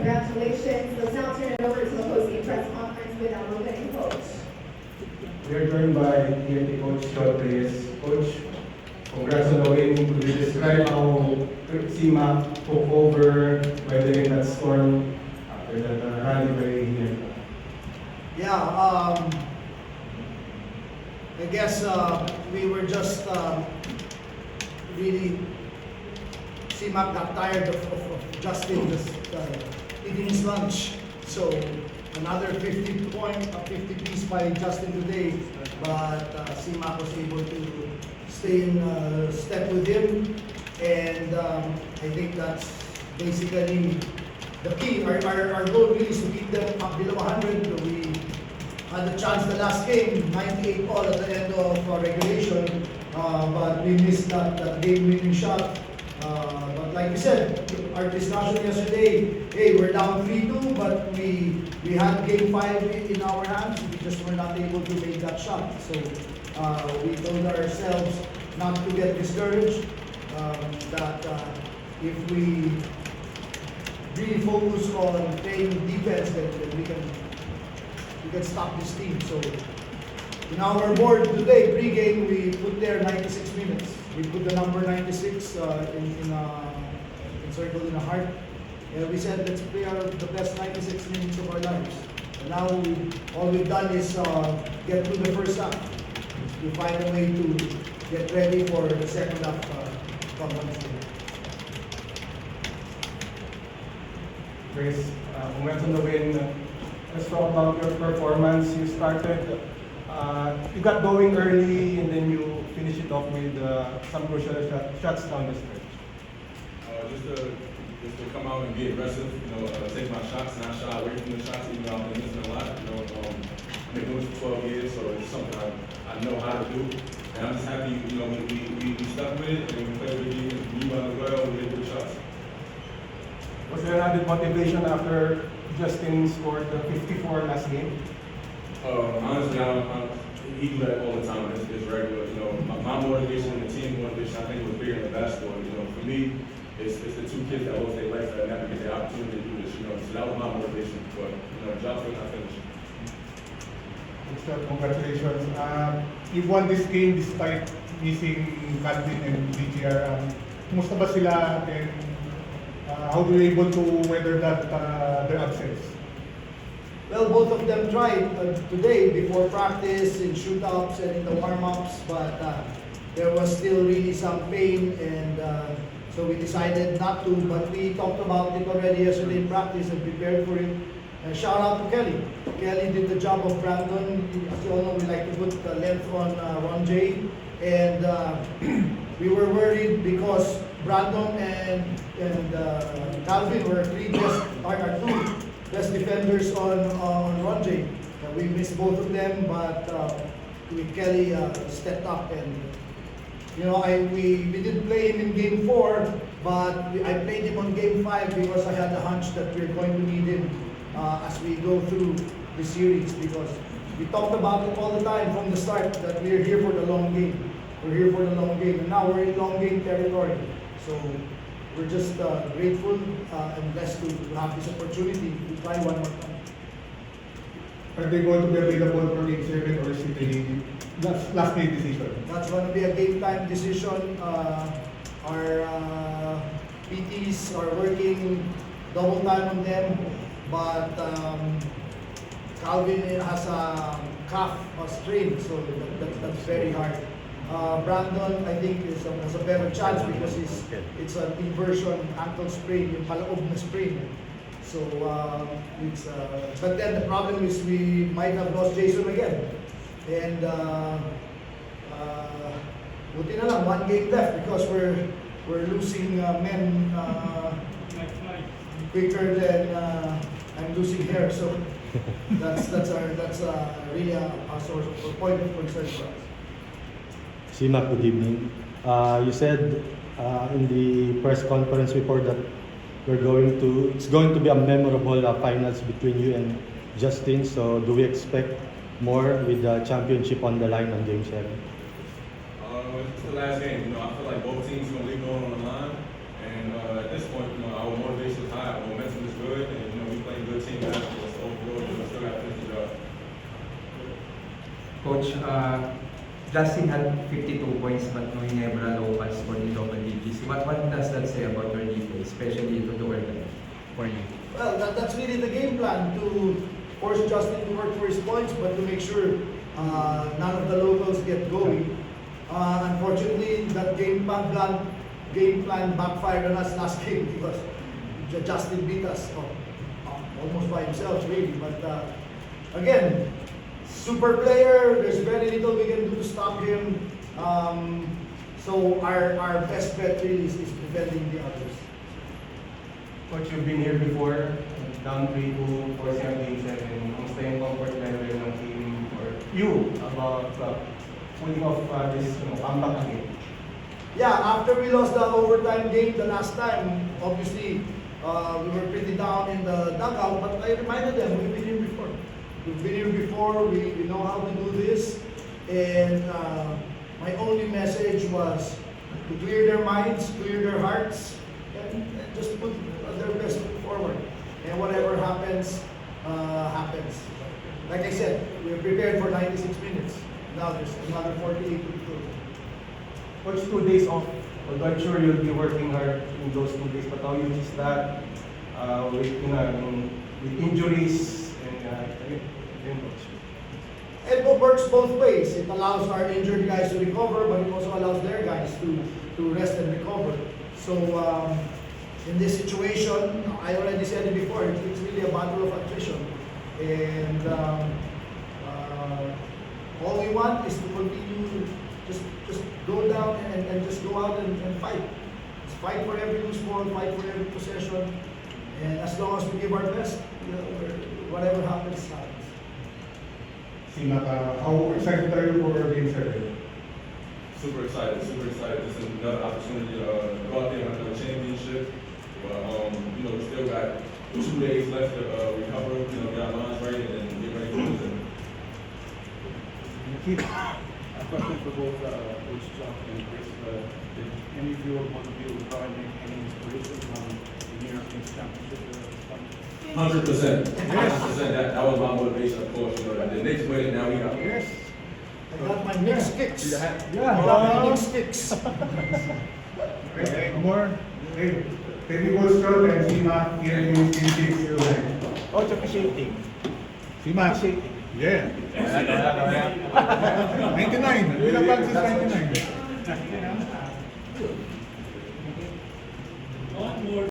congratulations. Let's now turn it over to the hosting press conference with our winning coach. We are joined by PNP Coach John Reyes. Coach, congrats on the win. Could you describe how CMAC took over by winning that storm after that rally by here? Yeah, I guess we were just really, CMAC got tired of Justin just eating his lunch. So another 50 piece by Justin today, but CMAC was able to stay in step with him, and I think that's basically the key. Our goal really is to keep them up below 100. We had the chance the last game, 98 all at the end of regulation, but we missed that game-winning shot. But like we said, our discussion yesterday, hey, we're down 3-2, but we had game 5 in our hands. We just were not able to make that shot. So we told ourselves not to get discouraged, that if we really focus on playing defense, then we can stop this team. So in our board today, pre-game, we put there 96 minutes. We put the number 96 encircled in a heart. And we said, let's play the best 96 minutes of our lives. And now all we've done is get through the first half. We find a way to get ready for the second half come Wednesday. Grace, congrats on the win. Let's talk about your performance. You started, you got going early, and then you finish it off with some crucial shots down the stretch. Just to come out and be aggressive, take my shots, not shy away from the shots, even though I've been missing a lot. I've been doing this for 12 years, so it's something I know how to do. And I'm just happy, we stuck with it, and we played with you as well, we made good shots. Was there added motivation after Justin scored the 54 last game? Honestly, he do that all the time. It's regular. My motivation and the team motivation, I think, was bigger than the basketball. For me, it's the two kids that lost their life that never get the opportunity to do this. So that was my motivation. But the job's still not finished. Congratulations. You won this game despite missing Calvin and DGR. Kumusta ba sila, and how were you able to weather that their absence? Well, both of them tried today before practice, in shoot-ups and in the warm-ups, but there was still really some pain, and so we decided not to, but we talked about it already yesterday in practice and prepared for it. And shout out to Kelly. Kelly did the job of Brandon. As you all know, we like to put the length on Ron J. And we were worried because Brandon and Calvin were our two best defenders on Ron J. We missed both of them, but Kelly stepped up, and we didn't play him in game 4, but I played him on game 5 because I had a hunch that we're going to need him as we go through the series, because we talked about it all the time from the start that we're here for the long game. We're here for the long game, and now we're in long game territory. So we're just grateful and blessed to have this opportunity to try one more time. Are they going to be available for game 7, or is it a last minute decision? That's going to be a game time decision. Our PTs are working double time on them, but Calvin has a calf strain, so that's very hard. Brandon, I think, has a better chance because it's an inversion ankle sprain, yung palaob na sprain. So, but then the problem is we might have lost Jason again. And buti na lang, 1 game left because we're losing men quicker than I'm losing hair. So that's really a source of point of concern for us. CMAC, good evening. You said in the press conference before that it's going to be a memorable finals between you and Justin. So do we expect more with the championship on the line on Game 7? It's the last game. I feel like both teams are going to leave going on the line. And at this point, our motivation is high, our momentum is good, and Coach, Justin had 52 points but no Ginebra locals for the double digits. What does that say about your defense, especially to the World Cup for you? Well, that's really the game plan, to force Justin to work for his points, but to make sure none of the locals get going. Unfortunately, that game plan backfired on us last game because Justin beat us almost by himself, really. But again, super player, there's very little we can do to stop him. So our best bet really is defending the others. Coach, you've been here before, down 3-2, forcing ang game 7. Kamusta yung comfort level ng team or you about pulling off this comeback again? Yeah, after we lost the overtime game the last time, obviously we were pretty down in the dugout, but I reminded them, we've been here before. We've been here before, we know how to do this, and my only message was to clear their minds, clear their hearts, and just put their best foot forward. And whatever happens, happens. Like I said, we're prepared for 96 minutes. Now there's another 48 to go. Coach, 2 days off. Although I'm sure you'll be working hard in those 2 days, but how you use that with injuries and coach? It works both ways. It allows our injured guys to recover, but it also allows their guys to rest and recover. So in this situation, I already said it before, it's really a battle of attrition. And all we want is to continue, just go down and just go out and fight. Just fight for every loose ball, fight for every possession. And as long as we give our best, whatever happens, happens. Simak, how excited are you for Game 7? Super excited, super excited. This is another opportunity to go out there and win a championship. But, we still got 2 days left to recover, get our minds right, and get ready for the A question for both Coach Chuck and Chris. Did any of you want to be able to provide any inspiration from the New York Knicks championship at this point? 100%. 100%. That was my motivation, of course. That the Knicks winning, now we got. Yes. I got my Knicks kicks. I Yeah. got my Knicks kicks. Okay, more. Hey, Teddy Bostro and Simak here in Phoenix. Oh, it's appreciating. Simak. Yeah. 99. Been a bang since 99.